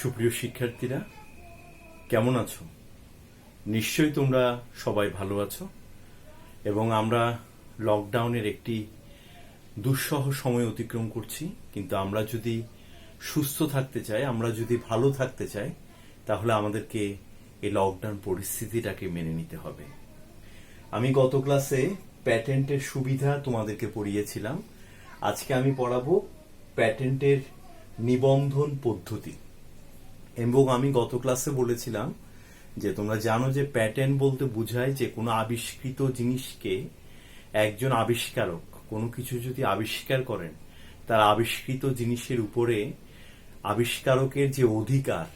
সুপ্রিয় শিক্ষার্থীরা, কেমন আছো? নিশ্চয়ই তোমরা সবাই ভালো আছো এবং আমরা লকডাউনের একটি দুঃসহ সময় অতিক্রম করছি। কিন্তু আমরা যদি সুস্থ থাকতে চাই, আমরা যদি ভালো থাকতে চাই, তাহলে আমাদেরকে এই লকডাউন পরিস্থিতিটাকে মেনে নিতে হবে। আমি গত ক্লাসে প্যাটেন্টের সুবিধা তোমাদেরকে পড়িয়েছিলাম। আজকে আমি পড়াবো প্যাটেন্টের নিবন্ধন পদ্ধতি। এবং আমি গত ক্লাসে বলেছিলাম যে তোমরা জানো যে প্যাটেন্ট বলতে বোঝায় যে কোনো আবিষ্কৃত জিনিসকে একজন আবিষ্কারক কোনো কিছু যদি আবিষ্কার করেন, তার আবিষ্কৃত জিনিসের উপরে আবিষ্কারকের যে অধিকার,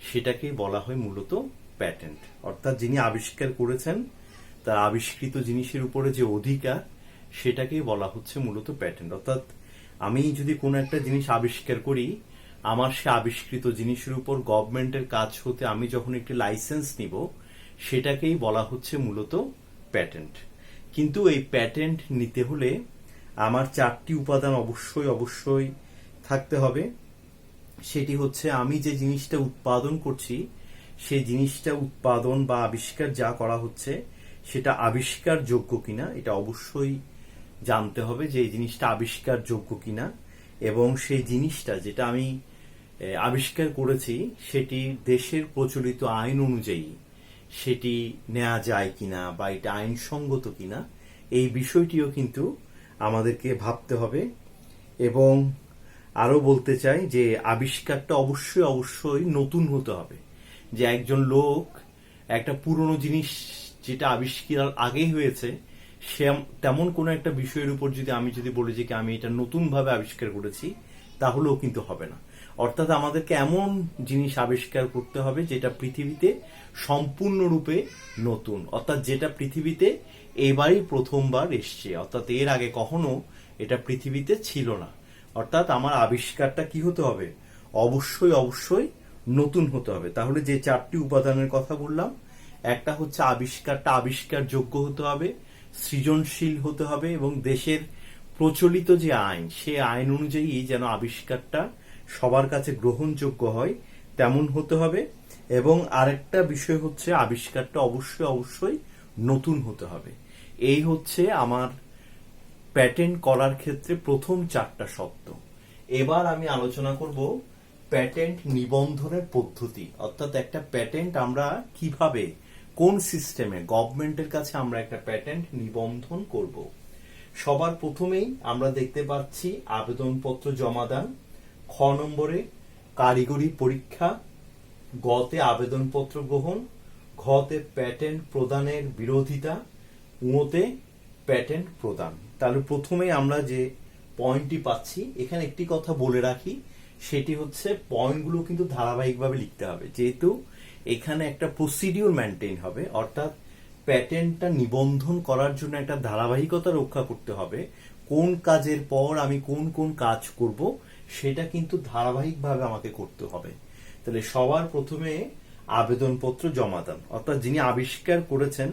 সেটাকে বলা হয় মূলত প্যাটেন্ট। অর্থাৎ যিনি আবিষ্কার করেছেন তার আবিষ্কৃত জিনিসের উপরে যে অধিকার, সেটাকেই বলা হচ্ছে মূলত প্যাটেন্ট। অর্থাৎ আমি যদি কোনো একটা জিনিস আবিষ্কার করি, আমার সে আবিষ্কৃত জিনিসের উপর গভর্নমেন্টের কাছ হতে আমি যখন একটি লাইসেন্স নিব, সেটাকেই বলা হচ্ছে মূলত প্যাটেন্ট। কিন্তু এই প্যাটেন্ট নিতে হলে আমার চারটি উপাদান অবশ্যই থাকতে হবে। সেটি হচ্ছে, আমি যে জিনিসটা উৎপাদন করছি, সেই জিনিসটা উৎপাদন বা আবিষ্কার যা করা হচ্ছে সেটা আবিষ্কারযোগ্য কিনা, এটা অবশ্যই জানতে হবে যে এই জিনিসটা আবিষ্কারযোগ্য কিনা, এবং সেই জিনিসটা যেটা আমি আবিষ্কার করেছি সেটি দেশের প্রচলিত আইন অনুযায়ী সেটি নেওয়া যায় কিনা বা এটা আইনসঙ্গত কিনা, এই বিষয়টিও কিন্তু আমাদেরকে ভাবতে হবে। এবং আরো বলতে চাই যে আবিষ্কারটা অবশ্যই নতুন হতে হবে। যে একজন লোক একটা পুরনো জিনিস যেটা আবিষ্কার আগেই হয়েছে, সে তেমন কোনো একটা বিষয়ের উপর আমি যদি বলি যে আমি এটা নতুন ভাবে আবিষ্কার করেছি, তাহলেও কিন্তু হবে না। অর্থাৎ আমাদেরকে এমন জিনিস আবিষ্কার করতে হবে যেটা পৃথিবীতে সম্পূর্ণরূপে নতুন, অর্থাৎ যেটা পৃথিবীতে এবারই প্রথমবার এসছে, অর্থাৎ এর আগে কখনো এটা পৃথিবীতে ছিল না। অর্থাৎ আমার আবিষ্কারটা কি হতে হবে? অবশ্যই নতুন হতে হবে। তাহলে যে চারটি উপাদানের কথা বললাম, একটা হচ্ছে আবিষ্কারটা আবিষ্কারযোগ্য হতে হবে, সৃজনশীল হতে হবে, এবং দেশের প্রচলিত যে আইন, সে আইন অনুযায়ী যেন আবিষ্কারটা সবার কাছে গ্রহণযোগ্য হয় তেমন হতে হবে। এবং আরেকটা বিষয় হচ্ছে আবিষ্কারটা অবশ্যই নতুন হতে হবে। এই হচ্ছে আমার প্যাটেন্ট করার ক্ষেত্রে প্রথম চারটা শর্ত। এবার আমি আলোচনা করব প্যাটেন্ট নিবন্ধনের পদ্ধতি। অর্থাৎ একটা প্যাটেন্ট আমরা কিভাবে, কোন সিস্টেমে গভর্নমেন্টের কাছে আমরা একটা প্যাটেন্ট নিবন্ধন করব। সবার প্রথমেই আমরা দেখতে পাচ্ছি আবেদনপত্র জমাদান, খ নম্বরে কারিগরি পরীক্ষা, গতে আবেদনপত্র গ্রহণ, ঘতে প্যাটেন্ট প্রদানের বিরোধিতা, ঙতে প্যাটেন্ট প্রদান। তাহলে প্রথমেই আমরা যে পয়েন্টটি পাচ্ছি, এখানে একটি কথা বলে রাখি, সেটি হচ্ছে পয়েন্টগুলো কিন্তু ধারাবাহিকভাবে লিখতে হবে, যেহেতু এখানে একটা প্রসিডিউর মেনটেন হবে। অর্থাৎ প্যাটেন্টটা নিবন্ধন করার জন্য একটা ধারাবাহিকতা রক্ষা করতে হবে। কোন কাজের পর আমি কোন কাজ করব, সেটা কিন্তু ধারাবাহিকভাবে আমাকে করতে হবে। তাহলে সবার প্রথমে আবেদনপত্র জমাদান, অর্থাৎ যিনি আবিষ্কার করেছেন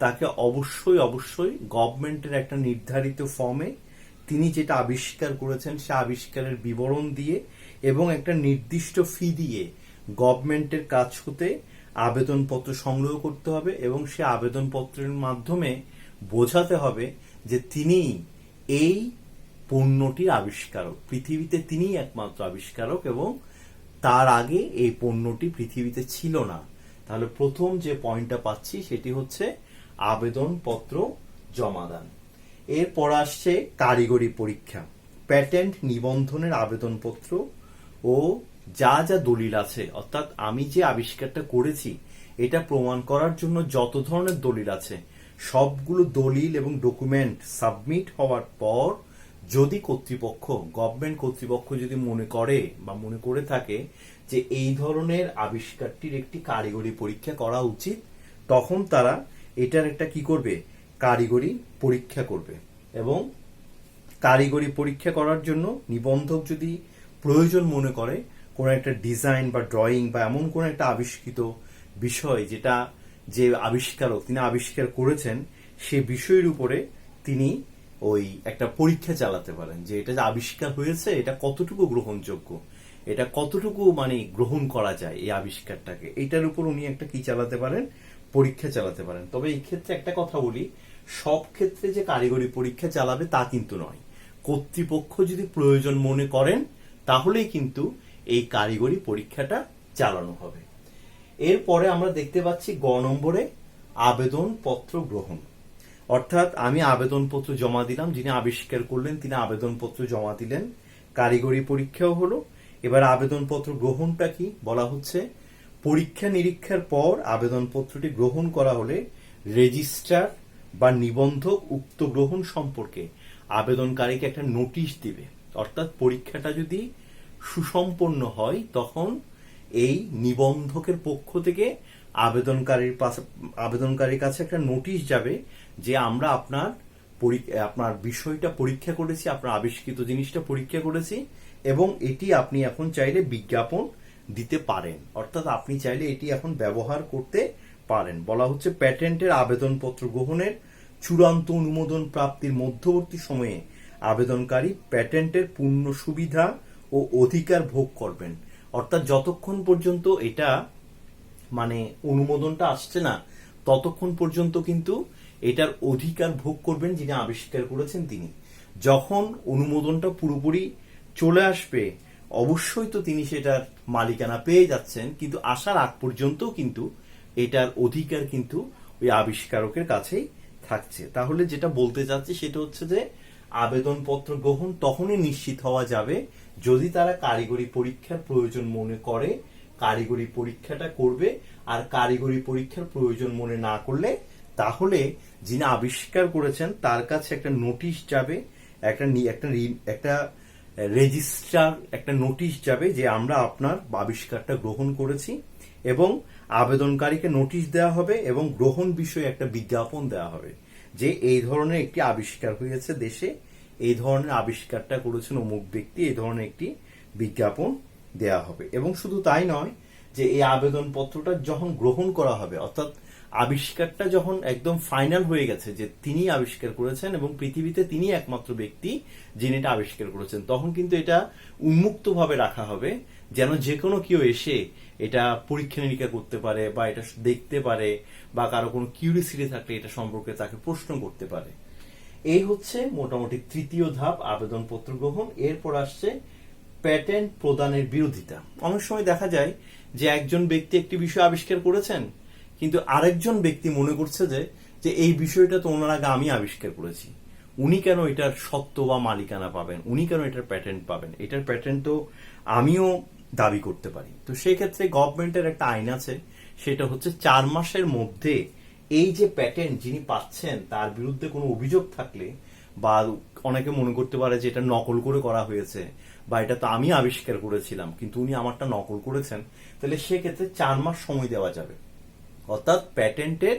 তাকে অবশ্যই গভর্নমেন্টের একটা নির্ধারিত ফর্মে তিনি যেটা আবিষ্কার করেছেন সে আবিষ্কারের বিবরণ দিয়ে এবং একটা নির্দিষ্ট ফি দিয়ে গভর্নমেন্টের কাছ হতে আবেদনপত্র সংগ্রহ করতে হবে, এবং সে আবেদনপত্রের মাধ্যমে বোঝাতে হবে যে তিনি এই পণ্যটির আবিষ্কারক, পৃথিবীতে তিনিই একমাত্র আবিষ্কারক এবং তার আগে এই পণ্যটি পৃথিবীতে ছিল না। তাহলে প্রথম যে পয়েন্টটা পাচ্ছি সেটি হচ্ছে আবেদনপত্র জমাদান। এরপর আসছে কারিগরি পরীক্ষা। প্যাটেন্ট নিবন্ধনের আবেদনপত্র ও যা দলিল আছে, অর্থাৎ আমি যে আবিষ্কারটা করেছি এটা প্রমাণ করার জন্য যত ধরনের দলিল আছে, সবগুলো দলিল এবং ডকুমেন্ট সাবমিট হওয়ার পর যদি গভর্নমেন্ট কর্তৃপক্ষ যদি মনে করে থাকে যে এই ধরনের আবিষ্কারটির একটি কারিগরি পরীক্ষা করা উচিত, তখন তারা এটার একটা কি করবে? কারিগরি পরীক্ষা করবে। এবং কারিগরি পরীক্ষা করার জন্য নিবন্ধক যদি প্রয়োজন মনে করে কোন একটা ডিজাইন বা ড্রয়িং বা এমন কোন একটা আবিষ্কৃত বিষয় যেটা যে আবিষ্কারক তিনি আবিষ্কার করেছেন, সে বিষয়ের উপরে তিনি ওই একটা পরীক্ষা চালাতে পারেন যে এটা যে আবিষ্কার হয়েছে এটা কতটুকু গ্রহণযোগ্য, এটা কতটুকু মানে গ্রহণ করা যায় এই আবিষ্কারটাকে, এটার উপর উনি একটা কি চালাতে পারেন, পরীক্ষা চালাতে পারেন। তবে এই ক্ষেত্রে একটা কথা বলি, সব ক্ষেত্রে যে কারিগরি পরীক্ষা চালাবে তা কিন্তু নয়। কর্তৃপক্ষ যদি প্রয়োজন মনে করেন তাহলেই কিন্তু এই কারিগরি পরীক্ষাটা চালানো হবে। এরপরে আমরা দেখতে পাচ্ছি গ নম্বরে আবেদনপত্র গ্রহণ। অর্থাৎ আমি আবেদনপত্র জমা দিলাম, যিনি আবিষ্কার করলেন তিনি আবেদনপত্র জমা দিলেন, কারিগরি পরীক্ষাও হলো। এবার আবেদনপত্র গ্রহণটা কি বলা হচ্ছে, পরীক্ষা নিরীক্ষার পর আবেদনপত্রটি গ্রহণ করা হলে রেজিস্ট্রার বা নিবন্ধক উক্ত গ্রহণ সম্পর্কে আবেদনকারীকে একটা নোটিশ দিবে। অর্থাৎ পরীক্ষাটা যদি সুসম্পন্ন হয় তখন এই নিবন্ধকের পক্ষ থেকে আবেদনকারীর কাছে একটা নোটিশ যাবে যে আমরা আপনার বিষয়টা পরীক্ষা করেছি, আপনার আবিষ্কৃত জিনিসটা পরীক্ষা করেছি এবং এটি আপনি এখন চাইলে বিজ্ঞাপন দিতে পারেন। অর্থাৎ আপনি চাইলে এটি এখন ব্যবহার করতে পারেন। বলা হচ্ছে প্যাটেন্টের আবেদনপত্র গ্রহণের চূড়ান্ত অনুমোদন প্রাপ্তির মধ্যবর্তী সময়ে আবেদনকারী প্যাটেন্টের পূর্ণ সুবিধা ও অধিকার ভোগ করবেন। অর্থাৎ যতক্ষণ পর্যন্ত এটা মানে অনুমোদনটা আসছে না ততক্ষণ পর্যন্ত কিন্তু এটার অধিকার ভোগ করবেন যিনি আবিষ্কার করেছেন তিনি। যখন অনুমোদনটা পুরোপুরি চলে আসবে অবশ্যই তো তিনি সেটার মালিকানা পেয়ে যাচ্ছেন, কিন্তু আসার আগ পর্যন্ত কিন্তু এটার অধিকার কিন্তু ওই আবিষ্কারকের কাছেই থাকছে। তাহলে যেটা বলতে চাচ্ছি সেটা হচ্ছে যে আবেদনপত্র গ্রহণ তখনই নিশ্চিত হওয়া যাবে যদি তারা কারিগরি পরীক্ষার প্রয়োজন মনে করে কারিগরি পরীক্ষাটা করবে, আর কারিগরি পরীক্ষার প্রয়োজন মনে না করলে তাহলে যিনি আবিষ্কার করেছেন তার কাছে একটা নোটিশ যাবে, একটা রেজিস্ট্রার একটা নোটিশ যাবে যে আমরা আপনার আবিষ্কারটা গ্রহণ করেছি, এবং আবেদনকারীকে নোটিশ দেওয়া হবে এবং গ্রহণ বিষয়ে একটা বিজ্ঞাপন দেওয়া হবে যে এই ধরনের একটি আবিষ্কার হয়েছে দেশে, এই ধরনের আবিষ্কারটা করেছেন অমুক ব্যক্তি, এই ধরনের একটি বিজ্ঞাপন দেওয়া হবে। এবং শুধু তাই নয়, যে এই আবেদনপত্রটা যখন গ্রহণ করা হবে অর্থাৎ আবিষ্কারটা যখন একদম ফাইনাল হয়ে গেছে যে তিনি আবিষ্কার করেছেন এবং পৃথিবীতে তিনি একমাত্র ব্যক্তি যিনি এটা আবিষ্কার করেছেন, তখন কিন্তু এটা উন্মুক্তভাবে রাখা হবে যেন যে কোনো কেউ এসে এটা পরীক্ষা নিরীক্ষা করতে পারে বা এটা দেখতে পারে বা কারো কোনো কিউরিসিটি থাকলে এটা সম্পর্কে তাকে প্রশ্ন করতে পারে। এই হচ্ছে মোটামুটি তৃতীয় ধাপ আবেদনপত্র গ্রহণ। এরপর আসছে প্যাটেন্ট প্রদানের বিরোধিতা। অনেক সময় দেখা যায় যে একজন ব্যক্তি একটি বিষয় আবিষ্কার করেছেন কিন্তু আরেকজন ব্যক্তি মনে করছে যে এই বিষয়টা তো ওনার আগে আমি আবিষ্কার করেছি, উনি কেন এটার সত্ত্ব বা মালিকানা পাবেন, উনি কেন এটার প্যাটেন্ট পাবেন, এটার প্যাটেন্ট তো আমিও দাবি করতে পারি। তো সেই ক্ষেত্রে গভর্নমেন্টের একটা আইন আছে, সেটা হচ্ছে 4 মাসের মধ্যে এই যে প্যাটেন্ট যিনি পাচ্ছেন তার বিরুদ্ধে কোনো অভিযোগ থাকলে, বা অনেকে মনে করতে পারে যে এটা নকল করে করা হয়েছে বা এটা তো আমি আবিষ্কার করেছিলাম কিন্তু উনি আমারটা নকল করেছেন, তাহলে সেক্ষেত্রে 4 মাস সময় দেওয়া যাবে। অর্থাৎ প্যাটেন্টের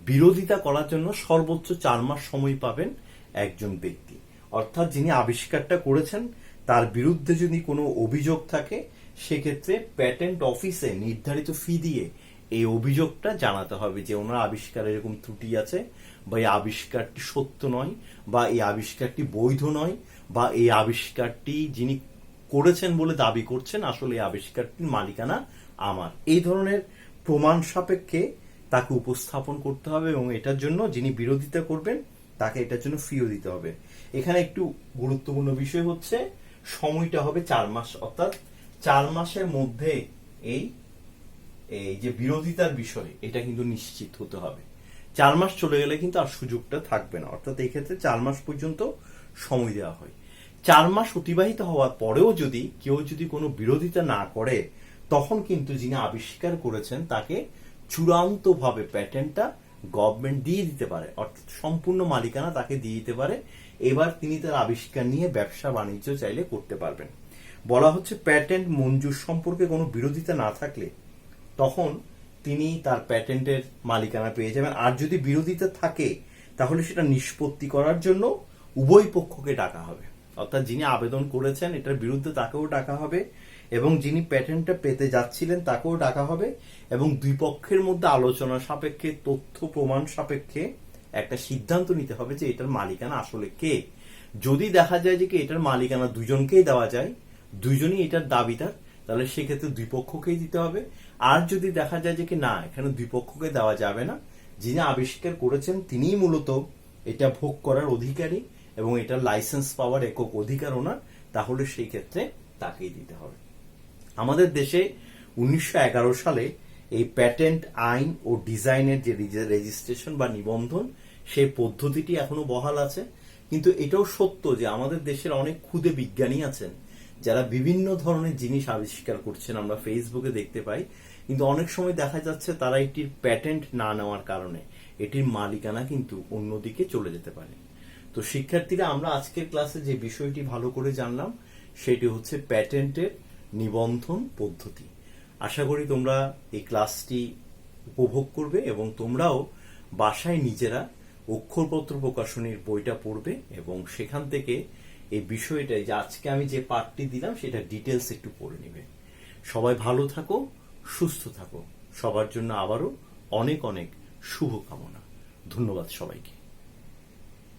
বিরোধিতা করার জন্য সর্বোচ্চ 4 মাস সময় পাবেন একজন ব্যক্তি। অর্থাৎ যিনি আবিষ্কারটা করেছেন তার বিরুদ্ধে যদি কোনো অভিযোগ থাকে সেক্ষেত্রে প্যাটেন্ট অফিসে নির্ধারিত ফি দিয়ে এই অভিযোগটা জানাতে হবে যে ওনার আবিষ্কারে এরকম ত্রুটি আছে, বা এই আবিষ্কারটি সত্য নয়, বা এই আবিষ্কারটি বৈধ নয়, বা এই আবিষ্কারটি যিনি করেছেন বলে দাবি করছেন আসলে এই আবিষ্কারটির মালিকানা আমার। এই ধরনের প্রমাণ সাপেক্ষে তাকে উপস্থাপন করতে হবে এবং এটার জন্য যিনি বিরোধিতা করবেন তাকে এটার জন্য ফিও দিতে হবে। এখানে একটু গুরুত্বপূর্ণ বিষয় হচ্ছে সময়টা হবে 4 মাস। অর্থাৎ 4 মাসের মধ্যে এই যে বিরোধিতার বিষয় এটা কিন্তু নিশ্চিত হতে হবে। 4 মাস চলে গেলে কিন্তু আর সুযোগটা থাকবে না। অর্থাৎ এই ক্ষেত্রে 4 মাস পর্যন্ত সময় দেওয়া হয়। 4 মাস অতিবাহিত হওয়ার পরেও যদি কেউ কোনো বিরোধিতা না করে তখন কিন্তু যিনি আবিষ্কার করেছেন তাকে চূড়ান্তভাবে প্যাটেন্টটা গভর্নমেন্ট দিয়ে দিতে পারে, অর্থাৎ সম্পূর্ণ মালিকানা তাকে দিয়ে দিতে পারে। এবার তিনি তার আবিষ্কার নিয়ে ব্যবসা বাণিজ্য চাইলে করতে পারবেন। বলা হচ্ছে প্যাটেন্ট মঞ্জুর সম্পর্কে কোনো বিরোধিতা না থাকলে তখন তিনি তার প্যাটেন্টের মালিকানা পেয়ে যাবেন। আর যদি বিরোধিতা থাকে তাহলে সেটা নিষ্পত্তি করার জন্য উভয় পক্ষকে ডাকা হবে। অর্থাৎ যিনি আবেদন করেছেন এটার বিরুদ্ধে তাকেও ডাকা হবে এবং যিনি প্যাটেন্টটা পেতে যাচ্ছিলেন তাকেও ডাকা হবে, এবং দুই পক্ষের মধ্যে আলোচনা সাপেক্ষে তথ্য প্রমাণ সাপেক্ষে একটা সিদ্ধান্ত নিতে হবে যে এটার মালিকানা আসলে কে। যদি দেখা যায় যে কি এটার মালিকানা দুজনকেই দেওয়া যায়, দুইজনই এটার দাবিদার, তাহলে সেক্ষেত্রে দুই পক্ষকেই দিতে হবে। আর যদি দেখা যায় যে কি না, এখানে দুই পক্ষকে দেওয়া যাবে না, যিনি আবিষ্কার করেছেন তিনিই মূলত এটা ভোগ করার অধিকারী এবং এটার লাইসেন্স পাওয়ার একক অধিকার ওনার, তাহলে সেই ক্ষেত্রে তাকেই দিতে হবে। আমাদের দেশে 1911 সালে এই প্যাটেন্ট আইন ও ডিজাইনের যে রেজিস্ট্রেশন বা নিবন্ধন, সেই পদ্ধতিটি এখনো বহাল আছে। কিন্তু এটাও সত্য যে আমাদের দেশের অনেক ক্ষুদে বিজ্ঞানী আছেন যারা বিভিন্ন ধরনের জিনিস আবিষ্কার করছেন, আমরা ফেসবুকে দেখতে পাই। কিন্তু অনেক সময় দেখা যাচ্ছে তারা এটির প্যাটেন্ট না নেওয়ার কারণে এটির মালিকানা কিন্তু অন্যদিকে চলে যেতে পারে। তো শিক্ষার্থীরা, আমরা আজকের ক্লাসে যে বিষয়টি ভালো করে জানলাম সেটি হচ্ছে প্যাটেন্টের নিবন্ধন পদ্ধতি। আশা করি তোমরা এই ক্লাসটি উপভোগ করবে এবং তোমরাও বাসায় নিজেরা অক্ষরপত্র প্রকাশনীর বইটা পড়বে এবং সেখান থেকে এই বিষয়টাই যে আজকে আমি যে পার্টটি দিলাম সেটা ডিটেলস একটু পড়ে নিবে। সবাই ভালো থাকো, সুস্থ থাকো। সবার জন্য আবারও অনেক অনেক শুভকামনা। ধন্যবাদ সবাইকে।